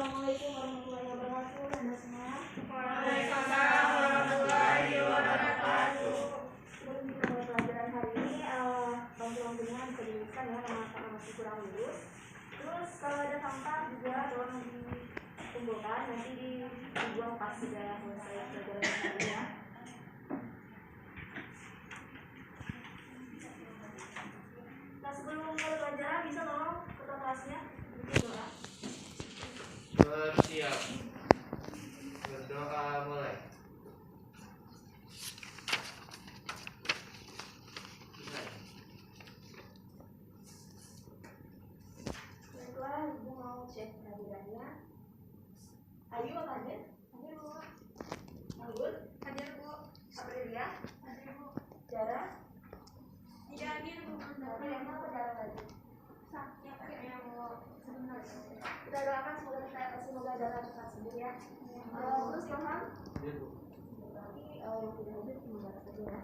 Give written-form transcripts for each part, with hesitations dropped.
Assalamualaikum warahmatullahi wabarakatuh. Anda semua. Waalaikumsalam warahmatullahi wabarakatuh. Sebelum kita mulai pelajaran hari ini, bantu-bantunya bisa diuruskan ya karena masih kurang lulus. Terus kalau ada sampah juga tolong dikumpulkan, nanti dibuang pas sudah selesai pelajaran hari ini ya. Nah, sebelum mulai pelajaran bisa tolong ketua kelasnya bikin doa. Bersiap. Berdoa mulai. Baiklah, Ibu mau cek kehadirannya. Ayu apa hadir? Hadir Bu. Anggun? Hadir Bu. Aprilia? Hadir Bu. Jara? Tidak hadir Bu. Tapi yang apa Jara lagi? Sakit yang mau sebentar. Kita doakan semoga Jara cepat sembuh ya. Terus Yohan? Hadir Bu. Berarti yang tidak hadir cuma Jara saja ya.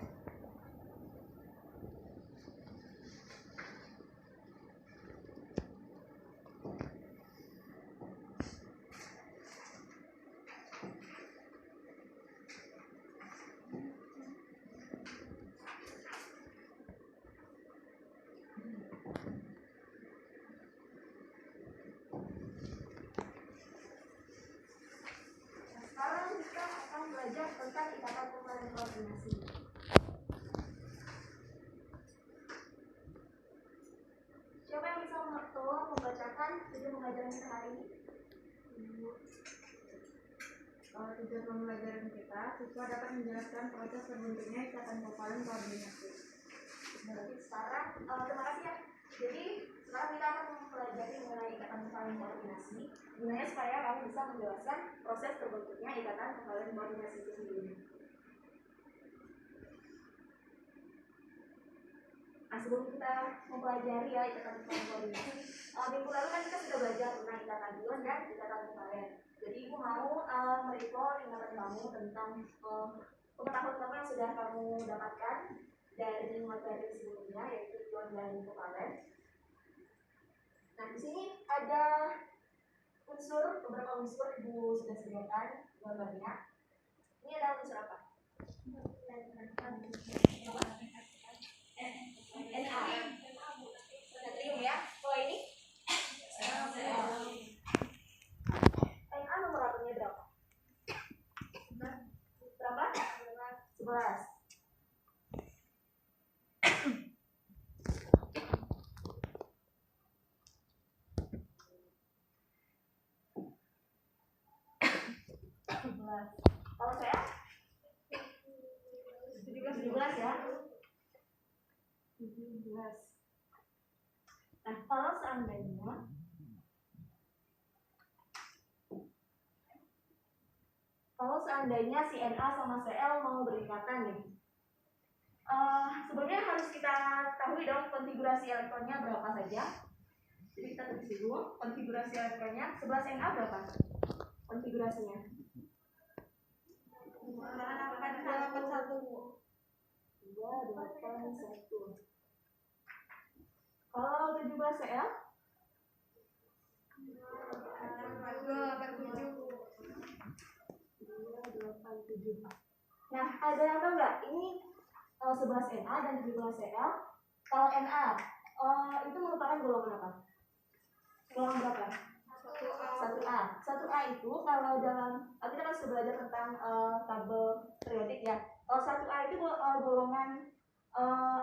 Sekarang kita akan belajar tentang ikatan tunggal dan koordinasi. Siapa yang bisa membacakan tujuan pembelajaran kita hari ini? Tujuan pembelajaran kita, siswa dapat menjelaskan proses terbentuknya ikatan kovalent koordinasi. Berarti sekarang, terima kasih ya. Jadi sekarang kita akan mempelajari mengenai ikatan kovalent koordinasi. Gunanya supaya kamu bisa menjelaskan proses terbentuknya ikatan kovalent koordinasi itu sendiri. Nah, sebelum kita mempelajari ya ikatan kovalent koordinasi, minggu lalu kan kita sudah belajar tentang ikatan ion dan ikatan kovalent. Jadi ibu mau merecall ingatan kamu tentang pengetahuan kamu yang sudah kamu dapatkan dari materi sebelumnya, yaitu ion dan kovalent. Nah, di sini ada beberapa unsur ibu sudah sediakan gambarnya. Ini adalah unsur apa? Na. Natrium ya. Kalau ini? Na nomor atomnya berapa? Berapa? 11. Kalau saya 17 ya. 17. Nah, kalau seandainya si Na sama Cl mau berikatan nih, sebenarnya harus kita tahu dong konfigurasi elektronnya berapa saja. Jadi kita tulis dulu konfigurasi elektronnya. 11 Na berapa konfigurasinya? 281. Kalau 17 Cl? 287. Nah, ada yang tahu nggak? Ini 11 Na dan 17 Cl. Kalau Na itu merupakan golongan apa? Golongan berapa? 1A. 1A itu kalau dalam kita kan sudah belajar tentang tabel periodik ya. Kalau 1A itu golongan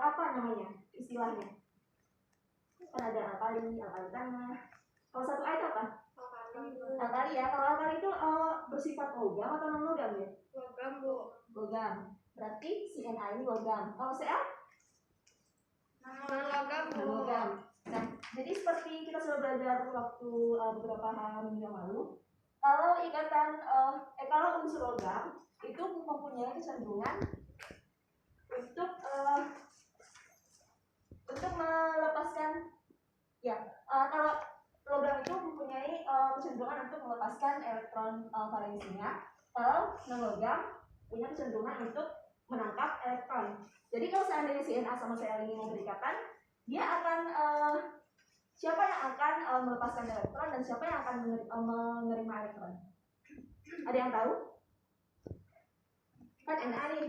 apa namanya? Istilahnya. Kan ada alkali tengah. Kalau 1A itu apa? Alkali ya. Kalau alkali itu bersifat logam atau non logam ya? Logam Bu. Logam. Berarti si Na ini logam. Kalau Cl? Logam Bu. Logam. Nah, jadi seperti kita sudah belajar waktu beberapa minggu yang lalu, kalau ikatan kalau unsur logam itu mempunyai kecenderungan untuk melepaskan ya, kalau logam itu mempunyai kecenderungan untuk melepaskan elektron valensinya. Kalau non logam punya kecenderungan untuk menangkap elektron. Jadi kalau seandainya si Na sama Cl ini mau berikatan, dia akan siapa yang akan melepaskan elektron dan siapa yang akan menerima elektron? Ada yang tahu? Kan Na nih.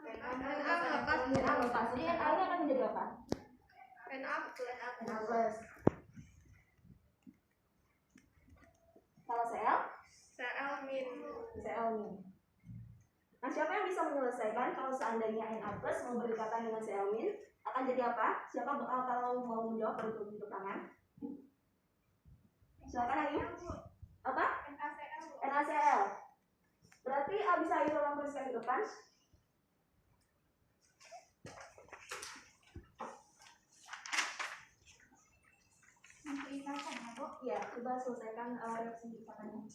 Na lepas. Jadi Na ini akan menjadi apa? Na plus. Kalau Cl? Cl min. Nah, siapa yang bisa menyelesaikan kalau seandainya Na plus mau berdekatan dengan Cl min akan jadi apa? Siapa kalau mau menjawab berunjuk tangan? Silakan Ayu. Apa? NaCl. Berarti bisa Ayu tolong tuliskan ke depan. Ya, coba selesaikan reaksi ikatannya.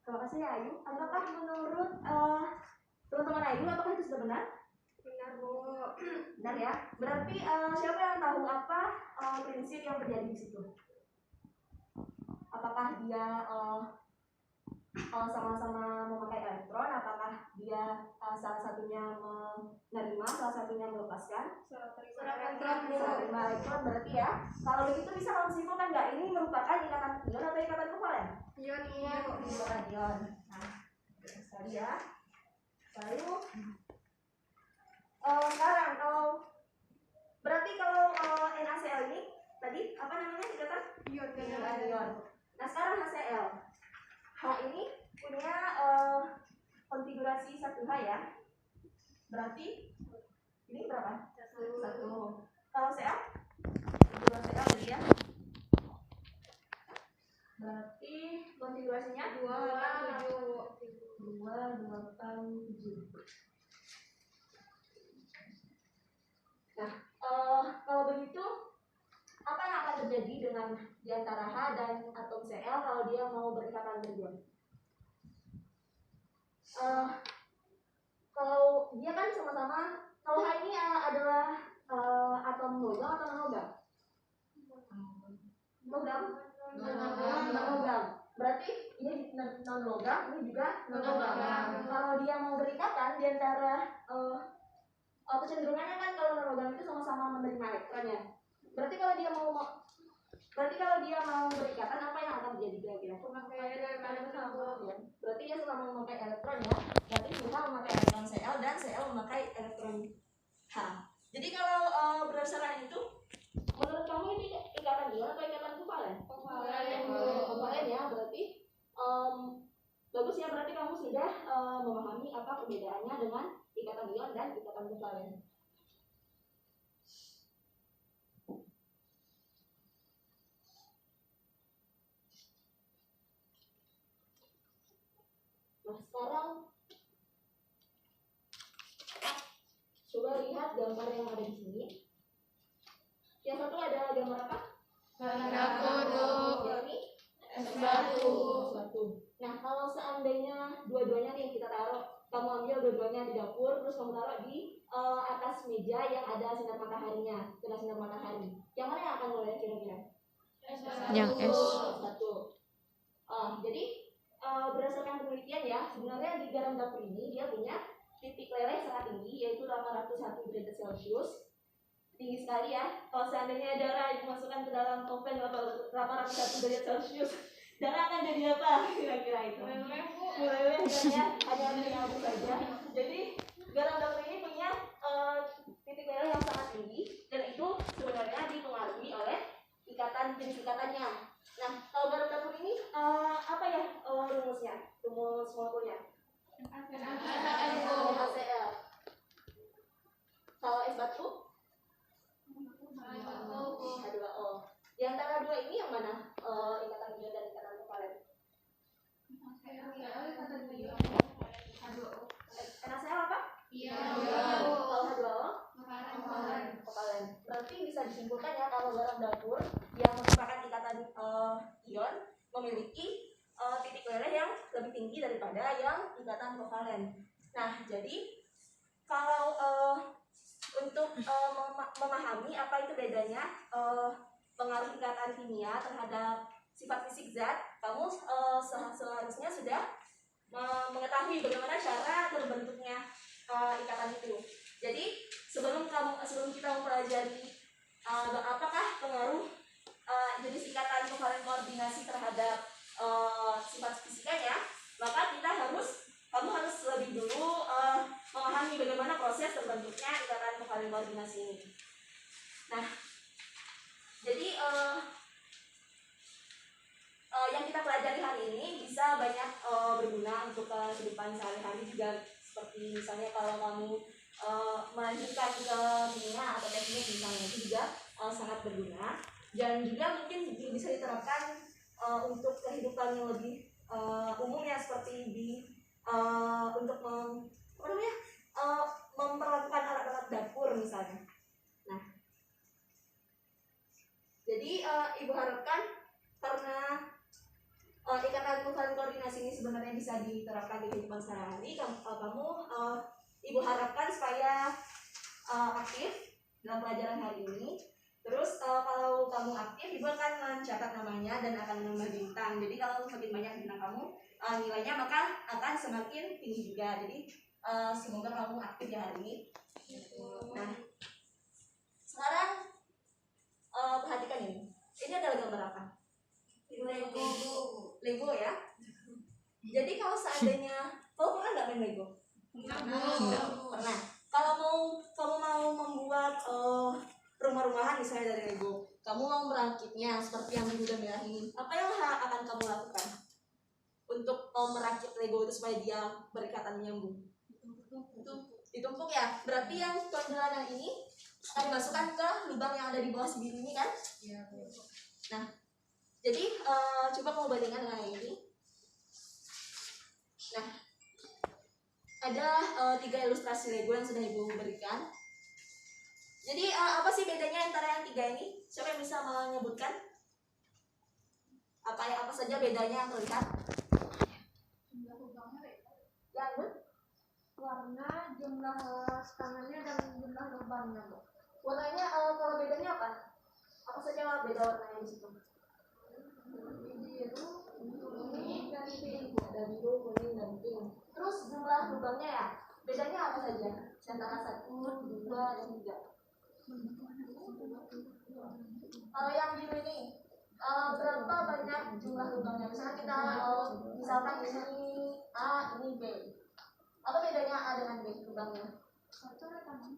Terima kasih ya Ayu. Apakah menurut teman-teman Ayu, apakah itu sudah benar? Benar, Bu. Benar ya. Berarti siapa yang tahu apa prinsip yang terjadi di situ? Apakah dia sama-sama memakai elektron? Apakah dia salah satunya menerima, salah satunya melepaskan? Salah terima Elektron berarti ya. Kalau begitu bisa kamu simpulkan nggak ini merupakan ikatan ion atau ikatan kovalen? Ion. Ion. Nah, sekali ya. Lalu sekarang kalau berarti kalau NaCl ini tadi apa namanya ikatan ion. Nah sekarang HCl. H ini punya konfigurasi 1H ya. Berarti ini berapa? 1. Kalau Cl? Konfigurasi Cl tadi ya. Berarti konfigurasinya 287. Nah, kalau begitu apa yang akan terjadi dengan di antara H dan atom Cl kalau dia mau berikatan berdua? Kalau dia kan sama-sama, kalau H ini adalah atom logam atau non-logam? Logam. Berarti ini non-logam, ini juga non-logam. Kalau dia mau berikatan di antara kecenderungannya kan kalau non-logam itu sama-sama menerima elektronnya. Berarti kalau dia mau berikatan, apa yang akan terjadi kira-kira? Berarti dia sama memakai elektron ya. Berarti H memakai elektron Cl dan Cl memakai elektron H. Jadi kalau berdasarkan itu, menurut kamu ini ikatan ion atau ikatan kovalen? Kovalen ya. Berarti bagus ya. Berarti kamu sudah memahami apa perbedaannya dengan ikatan ion dan ikatan kovalen. Nah sekarang coba lihat gambar yang ada di sini. Yang satu ada gambar apa? Yang ini es batu. Nah kalau seandainya dua-duanya nih kita taruh, kamu ambil dua-duanya di dapur, terus kamu taruh di atas meja yang ada sinar mataharinya, kena sinar matahari. Yang mana yang akan mulai kira-kira? Yang es batu. Jadi berdasarkan penelitian ya, sebenarnya di garam dapur ini dia punya titik leleh sangat tinggi, yaitu 801 derajat Celcius. Tinggi sekali ya. Kalau seandainya darah dimasukkan ke dalam oven 801 derajat Celcius, darah akan jadi apa kira-kira itu? Meleleh ya, hanya menyatu saja. Jadi garam dapur ini punya titik leleh yang sangat tinggi, dan itu sebenarnya dipengaruhi oleh jenis ikatannya. Nah, kalau garam dapur ini apa ya rumusnya? Rumus molekulnya? HCl. Kalau es batu? H2O. Di antara dua ini yang mana ikatan ion dan ikatan kovalen? NaCl apa? Kalau H2O? Kovalen. Berarti bisa disimpulkan ya kalau garam dapur yang merupakan ikatan ion memiliki titik leleh yang lebih tinggi daripada yang ikatan kovalen. Nah, jadi kalau untuk memahami apa itu bedanya pengaruh ikatan kimia terhadap sifat fisik zat, kamu seharusnya sudah mengetahui bagaimana cara terbentuknya ikatan itu. Jadi sebelum kita mempelajari apakah pengaruh jenis ikatan kovalen koordinasi terhadap sifat fisikanya, maka kamu harus lebih dulu memahami bagaimana proses terbentuknya ikatan kovalen koordinasi ini. Nah, jadi yang kita pelajari hari ini bisa banyak berguna untuk kehidupan sehari-hari juga, seperti misalnya kalau kamu melanjutkan ke kimia atau teknik misalnya, itu juga sangat berguna, dan juga mungkin bisa diterapkan untuk kehidupan yang lebih umumnya, seperti untuk memperlakukan alat-alat dapur misalnya. Nah, jadi ibu harapkan karena ikatan kovalen koordinasi ini sebenarnya bisa diterapkan di kehidupan sehari-hari, ibu harapkan supaya aktif dalam pelajaran hari ini. Terus kalau kamu aktif, ibu akan mencatat namanya dan akan menambah bintang. Jadi kalau semakin banyak bintang kamu, nilainya maka akan semakin tinggi juga. Jadi semoga kamu aktif ya hari ini. Nah, sekarang perhatikan ini. Ini adalah gambar apa? Lego ya. Jadi kalau seandainya kamu pernah nggak main Lego? Pernah. Kalau kamu mau membuat rumah-rumahan misalnya dari Lego, kamu mau merakitnya seperti yang udah merah ini, apa yang akan kamu lakukan untuk merakit Lego itu supaya dia berikatan menyambung? Ditumpuk ya. Berarti yang kondelan ini akan dimasukkan ke lubang yang ada di bawah si biru ini kan? Iya. Nah, jadi coba kamu bandingkan dengan ini. Nah, ada 3 ilustrasi Lego yang sudah ibu berikan. Jadi apa sih bedanya antara yang 3 ini? Siapa yang bisa menyebutkan? Apa saja bedanya yang terlihat? Jumlah lubangnya beda. Yang Warna, jumlah tangannya, dan jumlah lubangnya, Bu. warnanya kalau bedanya apa? Apa saja beda warnanya di situ? Biru, kuning, dan pink. Ada biru, kuning, dan pink. Terus jumlah lubangnya ya? Bedanya apa saja? Antara 1, 2, dan 3. Kalau yang biru ini berapa banyak jumlah lubangnya? Misalnya kita misalkan ini A, ini B. Apa bedanya A dengan B lubangnya? Satu ada tangan.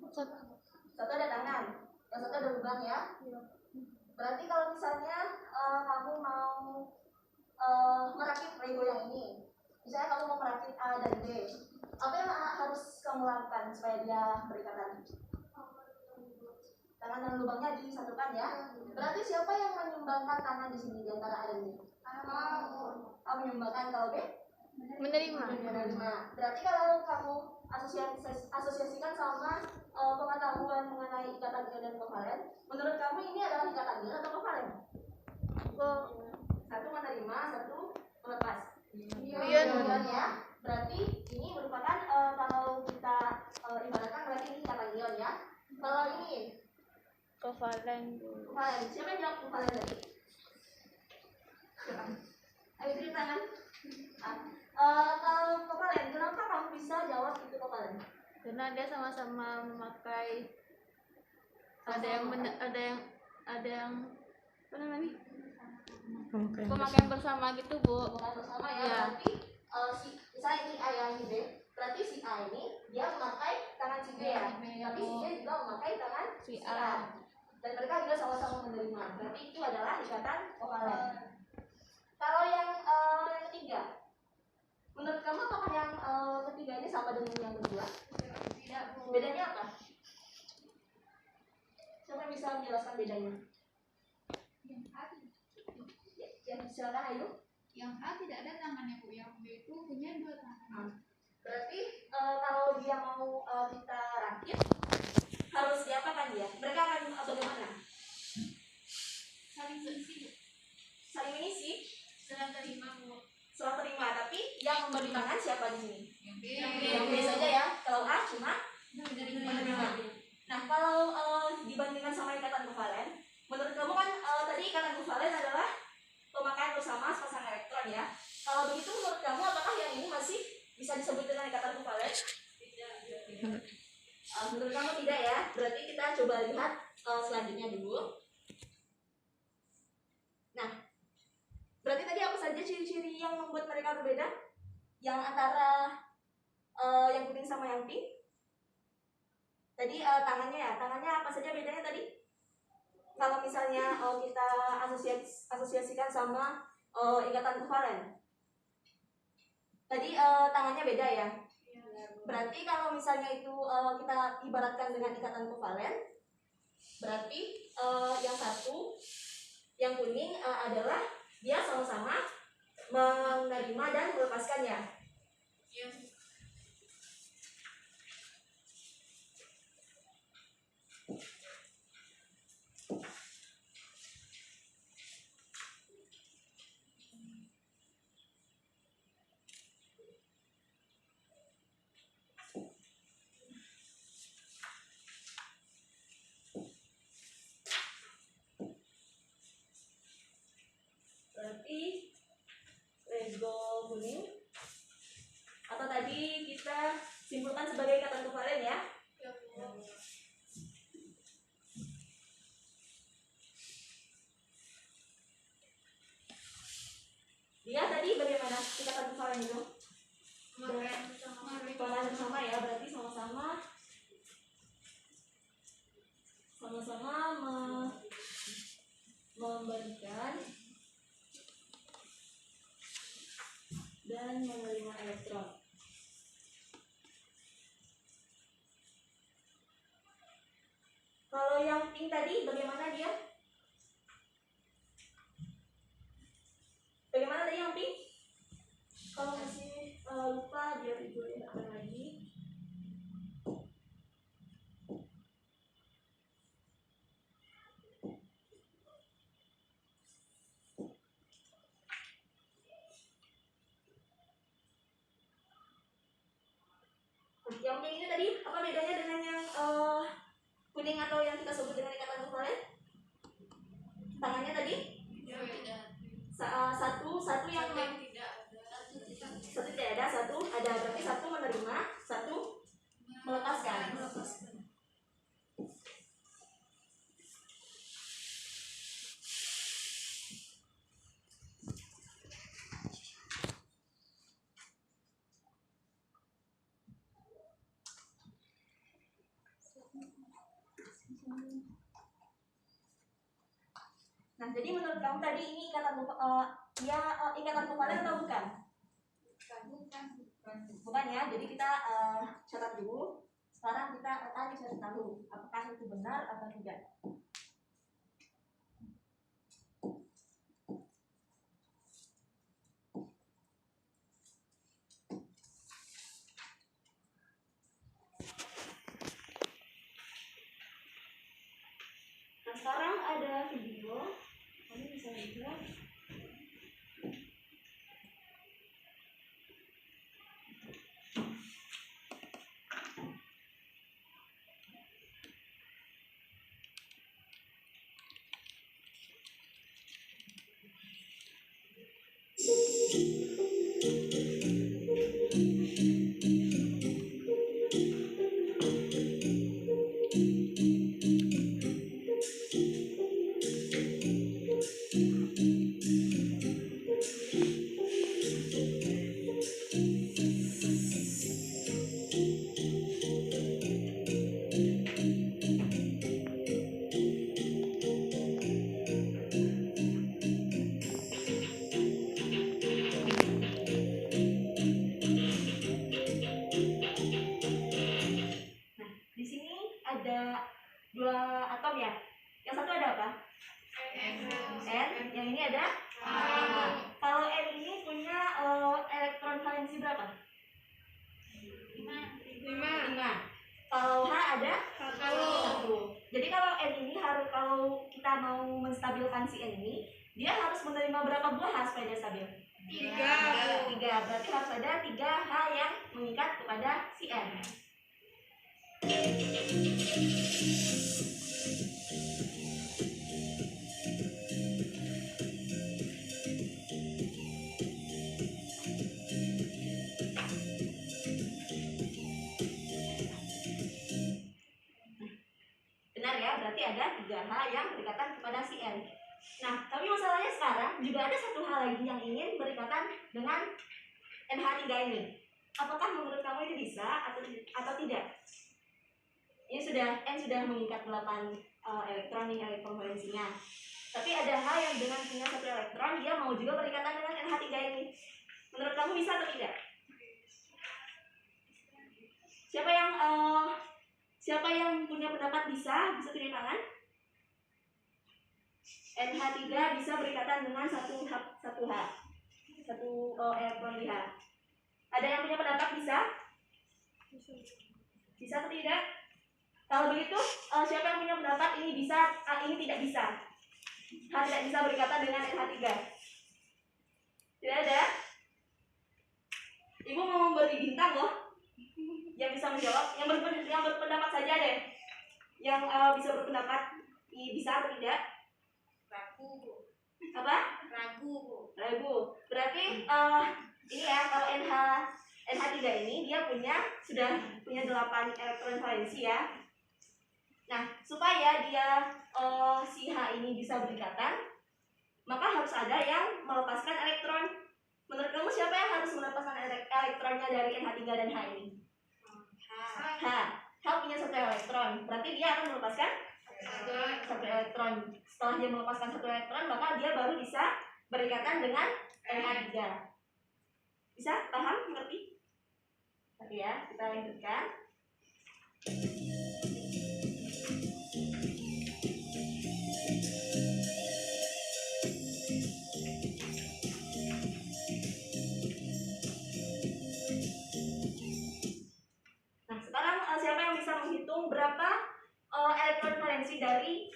Satu ada tangan, yang satu ada lubang ya. Berarti kalau misalnya kamu mau merakit Lego yang ini, misalnya kamu mau merakit A dan B, apa yang harus kamu lakukan supaya dia berikatan? Tangan dan lubangnya disatukan ya. Berarti siapa yang menyumbangkan tangan di sini di antara A dan B? A menyumbangkan, kalau B Menerima. Berarti kalau kamu asosiasikan sama pengetahuan mengenai ikatan ion dan kovalen, menurut kamu ini adalah ikatan ion atau kovalen? Satu menerima, satu melepas. Ion ya. Berarti ini merupakan kalau kita ibaratkan berarti ini ikatan ion ya. Kalau ini Kovalen. Siapa yang jawab kovalen tadi? Ayo beri tangan. Kalau kovalen, kenapa kamu bisa jawab itu kovalen? Karena dia sama-sama memakai ada yang apa namanya? Pemakaian bersama gitu, Bu. Pemakaian bersama ya. Ya. Berarti misalnya ini A ya, ini B. Berarti si A ini dia memakai tangan si B ya. Tapi si B juga memakai tangan Si A. Dan mereka juga sama-sama menerima. Berarti itu adalah ikatan kovalen. Kalau yang ketiga, menurut kamu apakah yang ketiga ini sama dengan yang kedua? Tidak, Bu. Bedanya apa? Siapa yang bisa menjelaskan bedanya? Yang A, Ya, silakan Ayu. yang A tidak ada tangannya, Bu. Yang B itu punya 2 tangan. Berarti kalau dia mau kita rakit, harus diapakan dia? Mereka akan bagaimana? Saling mengisi, Bu. Saling mengisi, Serah terima, Bu. serah terima. Tapi yang memberi tangan siapa di sini? Yang B. Yang B saja ya. Kalau A cuma lihat selanjutnya dulu. Nah, berarti tadi apa saja ciri-ciri yang membuat mereka berbeda? Yang antara yang kuning sama yang pink? Tadi tangannya ya, tangannya apa saja bedanya tadi? Kalau misalnya kita asosiasikan sama ikatan kovalen. Tadi tangannya beda ya. Berarti kalau misalnya itu kita ibaratkan dengan ikatan kovalen, berarti yang satu, yang kuning adalah dia sama-sama menerima dan melepaskannya. Berarti Lego kuning atau tadi kita simpulkan sebagai ikatan kovalen ya. Dia tadi bagaimana ikatan kovalen itu? Peran bersama ya, berarti sama-sama memberikan dan menerima elektron. Kalau yang pink tadi bagaimana dia? Bagaimana tadi yang pink? Kalau masih lupa biar ibu ingatkan lagi. Yang pink ini tadi apa bedanya dengan yang kuning atau yang kita sebut dengan ikatan kovalen? Tangannya tadi? Satu yang satu tidak ada, satu ada, berarti satu menerima, satu melepaskan. Nah, jadi menurut kamu tadi ini ikatan ikatan kovalen atau bukan? Bukan ya. Jadi kita catat dulu. Sekarang kita akan cari tahu apakah itu benar atau tidak. Nah, sekarang ada video. Kamu bisa lihat. Dua atom ya. Yang satu ada apa? N. Yang ini ada A. Kalau N ini punya elektron valensi berapa? 5. Kalau H ada 1. Jadi kalau N ini kalau kita mau menstabilkan si N ini, dia harus menerima berapa buah H supaya dia stabil? 3. Berarti harus ada 3 H yang mengikat kepada si N. Benar ya, berarti ada 3H yang berikatan kepada si N. Nah, tapi masalahnya sekarang juga ada satu hal lagi yang ingin berikatan dengan NH3 ini. Apakah menurut kamu itu bisa atau tidak? Ini N sudah mengikat 8 elektron nih, elektron valensinya. Tapi ada H yang dengan punya 1 elektron, dia mau juga berikatan dengan NH3 ini. Menurut kamu bisa atau tidak? Siapa yang punya pendapat bisa pilih tangan? NH3 bisa berikatan dengan satu elektron di H. Ada yang punya pendapat bisa? Bisa atau tidak? Kalau begitu, siapa yang punya pendapat ini bisa, ini tidak bisa? H tidak bisa berikatan dengan NH3. Tidak ada? Ibu mau memberi bintang loh. Yang bisa menjawab, yang berpendapat saja deh. Yang bisa berpendapat ini bisa atau tidak? Ragu, Bu. Apa? Ragu, Bu. Ragu. Berarti ini ya, kalau NH3 ini dia sudah punya 8 elektron valensi ya. Nah, supaya dia si H ini bisa berikatan, maka harus ada yang melepaskan elektron. Menurut kamu siapa yang harus melepaskan elektronnya dari NH3 dan H ini? H punya 1 elektron, berarti dia akan melepaskan 1 elektron. Setelah dia melepaskan 1 elektron, maka dia baru bisa berikatan dengan NH3. Bisa? Paham? Ngerti? Oke ya, kita lanjutkan. Nah, sekarang siapa yang bisa menghitung berapa elektron valensi dari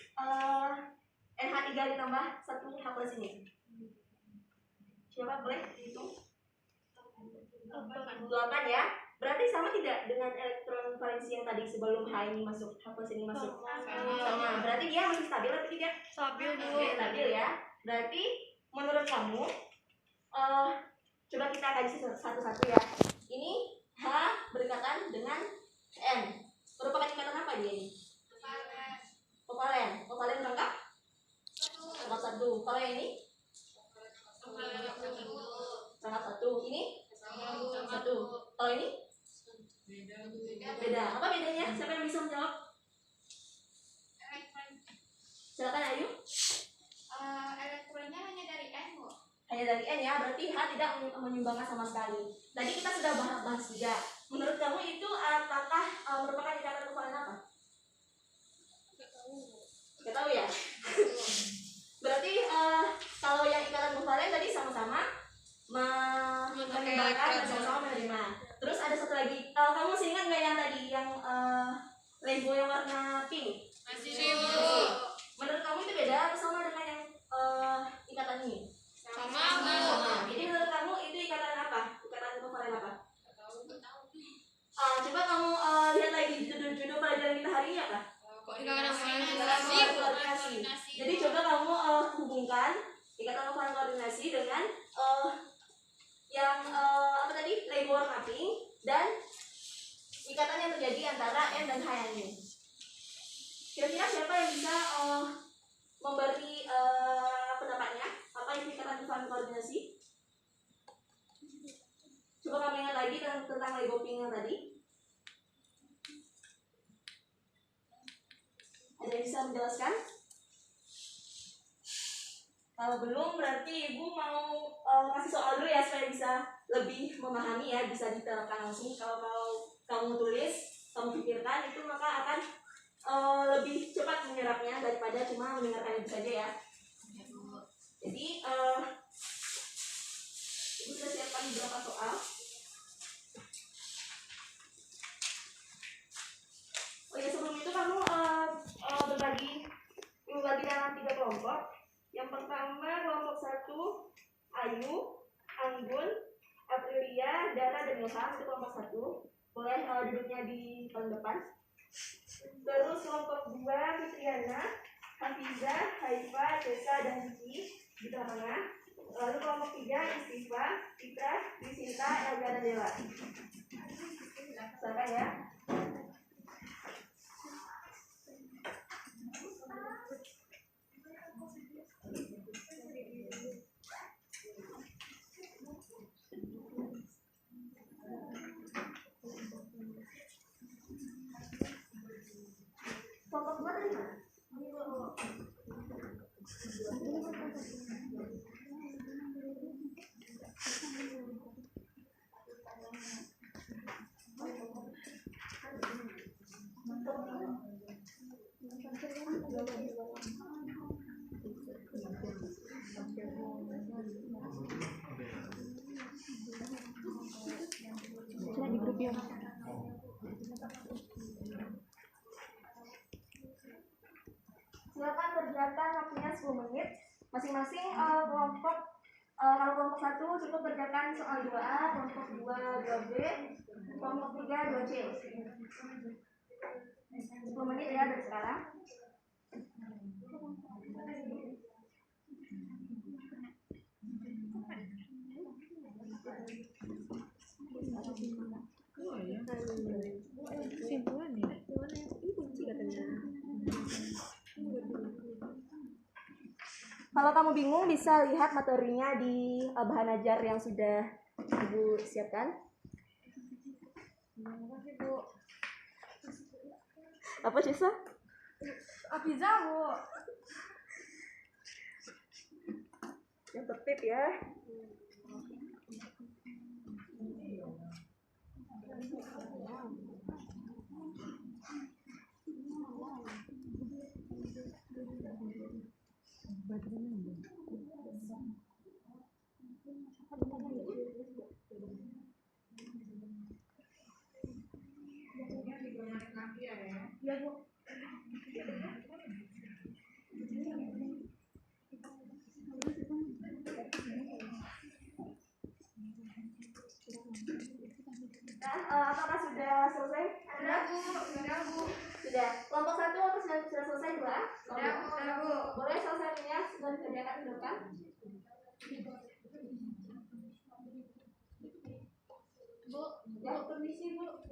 NH3 ditambah 1 H+ ini? Siapa boleh dihitung? 8 ya. Berarti sama tidak dengan elektron valensi yang tadi sebelum H ini masuk, H+ ini masuk? Sama. Berarti dia masih stabil atau tidak? Stabil, Bu. Oke, stabil ya. Berarti menurut kamu coba kita kaji satu-satu ya. Ini H berikatan dengan N. Merupakan ikatan apa dia ini? Kovalen. Kovalen rangkap? Rangkap 1. Kalau yang ini? Rangkap 1. Ini? 1. Kalau ini? Beda. Apa bedanya? Siapa yang bisa menjawab? Silakan Ayu. Elektronnya hanya dari N, Bu. Hanya dari N ya, berarti H tidak menyumbangkan sama sekali. Tadi kita sudah bahas juga. Menurut kamu itu apakah merupakan ikatan kovalen apa? Gak tahu ya? Berarti kalau yang ikatan kovalen tadi sama-sama menyumbangkan dan sama-sama menerima. Terus ada satu lagi, kamu masih ingat nggak yang tadi yang Lego yang warna pink? Masih, Bu. Menurut kamu itu beda atau sama dengan yang ikatan ini? Sama, Sama. Jadi menurut kamu itu ikatan apa? Ikatan kovalen apa? Coba kamu lihat lagi judul pelajaran kita hari ini apa? Koordinasi. Jadi coba kamu hubungkan ikatan kovalen koordinasi dengan yang apa tadi? Lego warna pink dan ikatan yang terjadi antara N dan H yang ini. Kira-kira siapa yang bisa memberi pendapatnya? Apa itu ikatan kovalen koordinasi? Coba kamu ingat lagi tentang Lego pink yang tadi. Ada yang bisa menjelaskan? Kalau belum, berarti Ibu mau kasih soal dulu ya supaya bisa lebih memahami ya, bisa diterapkan langsung. Kalau kamu tulis, kamu pikirkan itu maka akan lebih cepat menyerapnya daripada cuma mendengarkan itu saja ya. Jadi Ibu sudah siapkan beberapa soal. Oh ya, sebelum itu kamu berbagi dalam 3 kelompok. Yang pertama kelompok 1 Ayu, Anggun, Aprilia, Dara, dan Ilham, itu kelompok 1. Boleh duduknya di paling depan. Terus kelompok 2 Fitriana, Hafiza, Haifa, Tessa, dan Cici di tengah-tengah. Lalu kelompok 3 Istifa, Fitra, Disinta, Elga, dan Dela. Silakan ya. akan kerjakan waktunya 10 menit. Masing-masing kelompok, kalau kelompok 1 cukup kerjakan soal 2A, kelompok 2 2B, kelompok 3 2C. 10 menit ya dari sekarang. Kesimpulan ya. Ini kunci katanya. Kalau kamu bingung bisa lihat materinya di bahan ajar yang sudah Ibu siapkan. Apa sisa? Afiza, Bu. Yang tertib ya. Ya, Bu. Nah, apakah sudah selesai? Sudah, Bu. Sudah, Bu. Sudah. Kelompok 1 apa sudah selesai 2? Sudah, Bu. Sudah, Bu. Boleh selesainya sudah dikerjakan di depan? Bu, Ya, permisi Bu.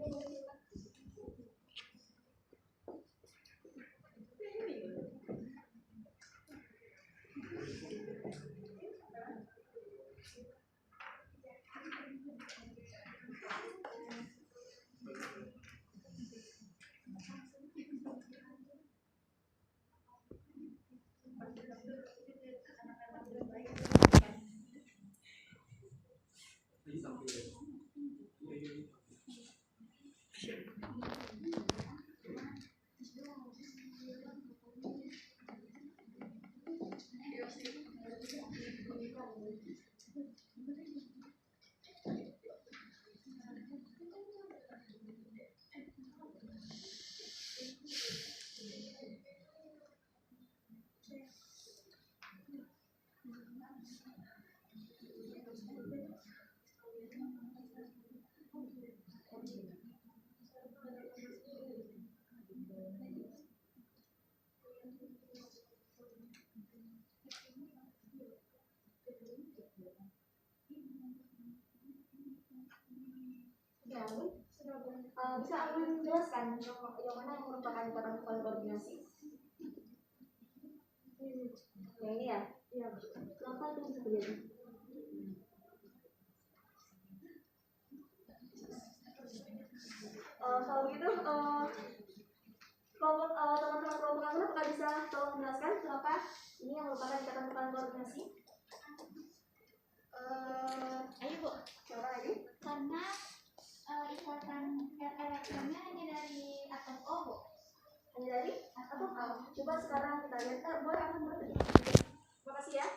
Bisa aku jelaskan yang mana yang merupakan ikatan koordinasi? Yang ini ya? Iya. Kenapa itu bisa terjadi? Kalau begitu, kelompok teman-teman kelompok aku apakah bisa tolong menjelaskan kenapa ini yang merupakan ikatan koordinasi? ayo Bu. Coba lagi. Karena ikatan elektronnya hanya dari atom O, Bu. Hanya dari atau coba sekarang kita lihat. Boleh aku berarti. Terima kasih ya.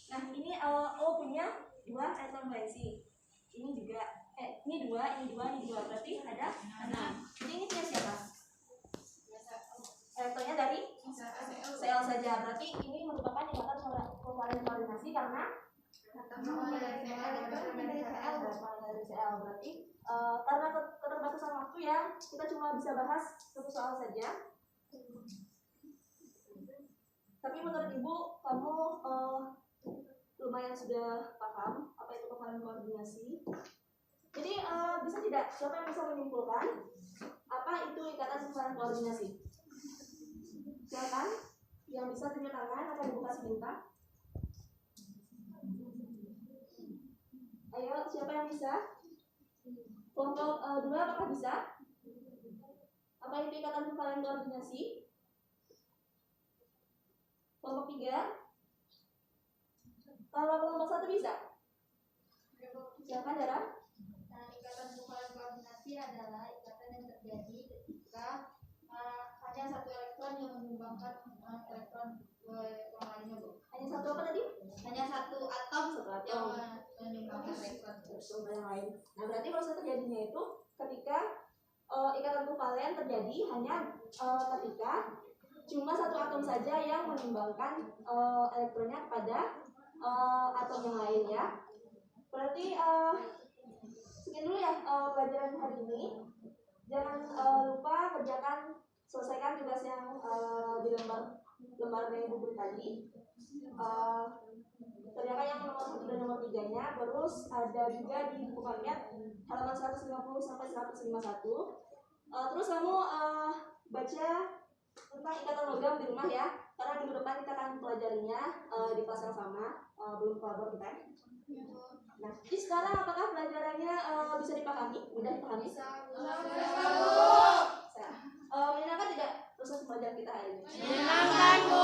Nah ini O punya 2 elektron valensi. Ini juga ini 2, ini 2, ini 2. Berarti ada 6. Jadi ini punya siapa? Elektronnya dari Cl saja. Berarti ini merupakan ikatan koordinasi karena dari Cl. Berarti karena keterbatasan waktu ya, kita cuma bisa bahas satu soal saja. Tapi menurut Ibu, kamu lumayan sudah paham apa itu kefahaman koordinasi. Jadi bisa tidak siapa yang bisa menyimpulkan apa itu ikatan kefahaman koordinasi? Silakan yang bisa tunjuk tangan atau dibuka sebentar. Ayo, siapa yang bisa? Kelompok 2 apakah bisa? Apa itu ikatan kefahaman koordinasi? Kelompok 3? Kalau kelompok 1 bisa? Silakan Dara. Nah, ikatan kefahaman koordinasi adalah ikatan yang terjadi ketika hanya satu elektron yang menyumbangkan elektron ke yang lainnya, Bu. Hanya satu apa tadi? Hanya satu atom yang menyumbangkan elektron Ke yang lain. Nah berarti proses terjadinya itu ketika ikatan kovalen terjadi hanya ketika cuma satu atom saja yang menyumbangkan elektronnya kepada atom yang lain ya. Berarti sekian dulu ya pelajaran hari ini. Jangan lupa selesaikan tugas yang di lembar yang Ibu beri tadi. Ternyata yang nomor 1 dan nomor 3-nya. Terus ada juga di buku paket halaman 150 sampai 151. Terus kamu baca tentang ikatan logam di rumah ya, karena minggu depan kita akan pelajarinya di kelas yang sama, belum keluar kita. Nah, jadi sekarang apakah pelajarannya bisa dipahami? Mudah dipahami? Bisa. Menyenangkan tidak proses pelajaran kita hari ini? Menyenangkan, Bu.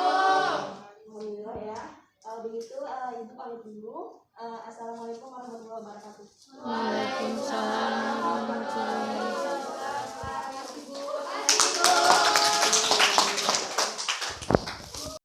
Alhamdulillah ya. Kalau begitu, Ibu pamit dulu. Assalamualaikum warahmatullahi wabarakatuh. Waalaikumsalam warahmatullahi wabarakatuh.